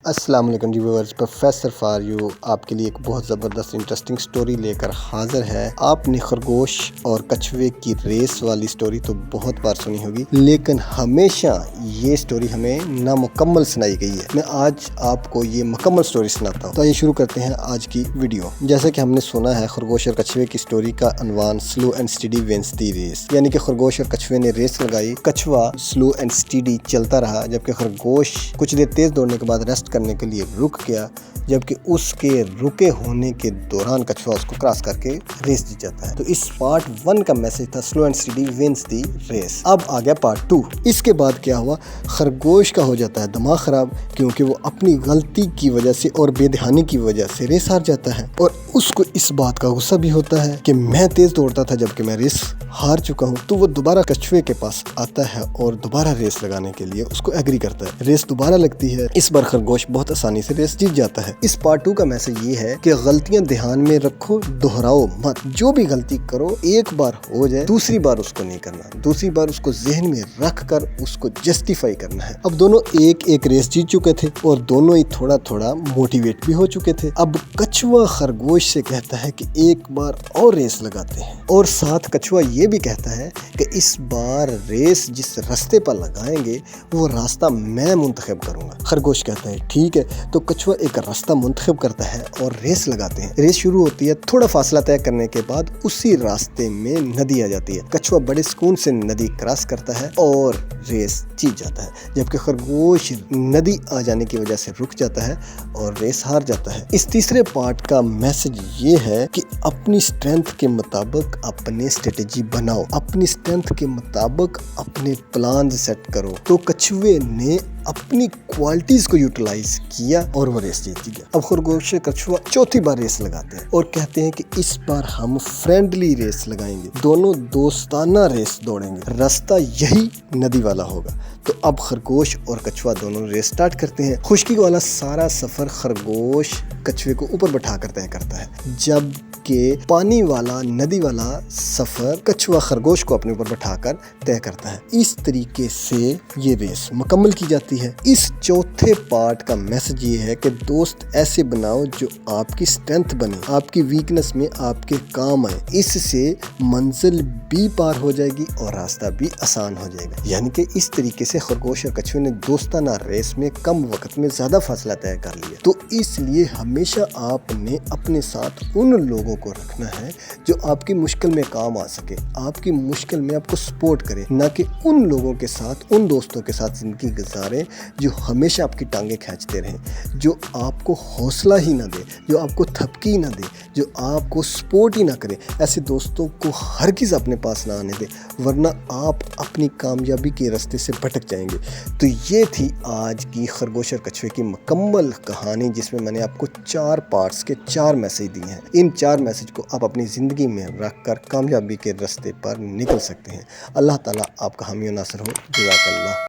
السلام علیکم جی viewers, professor for you آپ کے لیے ایک بہت زبردست انٹرسٹنگ سٹوری لے کر حاضر ہے۔ آپ نے خرگوش اور کچھوے کی ریس والی سٹوری تو بہت بار سنی ہوگی، لیکن ہمیشہ یہ سٹوری ہمیں نامکمل سنائی گئی ہے۔ میں آج آپ کو یہ مکمل سٹوری سناتا ہوں۔ تو آئیے شروع کرتے ہیں آج کی ویڈیو۔ جیسا کہ ہم نے سنا ہے، خرگوش اور کچھوے کی سٹوری کا عنوان slow and steady wins the race, یعنی کہ خرگوش اور کچھوے نے ریس لگائی۔ کچھوا سلو اینڈ سٹیڈی چلتا رہا، جبکہ خرگوش کچھ دیر تیز دوڑنے کے بعد ریسٹ کرنے کے لیے رک گیا، جبکہ اس کے رکے ہونے کے دوران کچھوا اس کو کراس کر کے ریس جیت جاتا ہے۔ تو اس پارٹ 1 کا میسج تھا slow and steady wins the race. اب آ گیا پارٹ 2۔ اس کے بعد کیا ہوا؟ خرگوش کا ہو جاتا ہے دماغ خراب، کیونکہ وہ اپنی غلطی کی وجہ سے اور بے دھیانی کی وجہ سے ریس ہار جاتا ہے، اور اس کو اس بات کا غصہ بھی ہوتا ہے کہ میں تیز دوڑتا تھا جبکہ میں ریس ہار چکا ہوں۔ تو وہ دوبارہ کچھوے کے پاس آتا ہے اور دوبارہ ریس لگانے کے لیے اس کو ایگری کرتا ہے۔ ریس دوبارہ لگتی ہے، اس بار خرگوش بہت آسانی سے ریس جیت جاتا ہے۔ اس پارٹ 2 کا میسج یہ ہے کہ غلطیاں دھیان میں رکھو، دہراؤ مت۔ جو بھی غلطی کرو ایک بار ہو جائے، دوسری بار اس کو نہیں کرنا، دوسری بار اس کو ذہن میں رکھ کر اس کو جسٹیفائی کرنا ہے۔ اب دونوں ایک ریس جیت چکے تھے اور دونوں ہی تھوڑا تھوڑا موٹیویٹ بھی ہو چکے تھے۔ اب کچھوا خرگوش سے کہتا ہے کہ ایک بار اور ریس لگاتے ہیں، اور ساتھ کچھوا یہ بھی کہتا ہے کہ اس بار ریس جس راستے پر لگائیں گے وہ راستہ میں منتخب کروں گا۔ خرگوش کہتا ہے ٹھیک ہے، تو کچھوا ایک راستہ منتخب کرتا ہے اور ریس لگاتے ہیں۔ ریس شروع ہوتی ہے، تھوڑا فاصلہ طے کرنے کے بعد اسی راستے میں ندی آ جاتی ہے۔ کچھوا بڑے سکون سے ندی کراس کرتا ہے اور ریس جیت جاتا ہے، جبکہ خرگوش ندی آ جانے کی وجہ سے رک جاتا ہے اور ریس ہار جاتا ہے۔ اس تیسرے پارٹ کا میسج یہ ہے کہ اپنی اسٹرینتھ کے مطابق اپنے اسٹریٹجی بناؤ، اپنی اسٹرینتھ کے مطابق اپنے پلانز سیٹ کرو۔ تو کچھوے نے اپنی کوالٹیز کو یوٹیلائز کیا اور وہ ریس جیت گیا۔ اب خرگوش سے کچھوا چوتھی بار ریس لگاتے ہیں اور کہتے ہیں کہ اس بار ہم فرینڈلی ریس لگائیں گے، دونوں دوستانہ ریس دوڑیں گے، راستہ یہی ندی والا ہوگا۔ تو اب خرگوش اور کچھوا دونوں ریس سٹارٹ کرتے ہیں۔ خشکی والا سارا سفر خرگوش کچھوے کو اوپر بٹھا کر طے کرتا ہے، جب کہ پانی والا ندی والا سفر کچھوا خرگوش کو اپنے اوپر بٹھا کر طے کرتا ہے۔ اس طریقے سے یہ ریس مکمل کی جاتی ہے۔ اس چوتھے پارٹ کا میسج یہ ہے کہ دوست ایسے بناؤ جو آپ کی اسٹرینتھ بنے، آپ کی ویکنس میں آپ کے کام آئے۔ اس سے منزل بھی پار ہو جائے گی اور راستہ بھی آسان ہو جائے گا۔ یعنی کہ اس طریقے سے خرگوش اور کچھوے نے دوستانہ ریس میں کم وقت میں زیادہ فاصلہ طے کر لیا۔ تو اس لیے ہمیشہ آپ نے اپنے ساتھ ان لوگوں کو رکھنا ہے جو آپ کی مشکل میں کام آ سکے، آپ کی مشکل میں آپ کو سپورٹ کرے، نہ کہ ان لوگوں کے ساتھ، ان دوستوں کے ساتھ زندگی گزاریں جو ہمیشہ آپ کی ٹانگیں کھینچتے رہیں، جو آپ کو حوصلہ ہی نہ دے، جو آپ کو تھپکی نہ دے، جو آپ کو سپورٹ ہی نہ کرے۔ ایسے دوستوں کو ہرگز اپنے پاس نہ آنے دے، ورنہ آپ اپنی کامیابی کے راستے سے بھٹک جائیں گے۔ تو یہ تھی آج کی خرگوش اور کچھوے کی مکمل کہانی، جس میں نے آپ کو 4 پارٹس کے 4 میسج دیے ہیں۔ ان 4 میسج کو آپ اپنی زندگی میں رکھ کر کامیابی کے راستے پر نکل سکتے ہیں۔ اللہ تعالیٰ آپ کا حامی و ناصر ہو۔ جزاک اللہ۔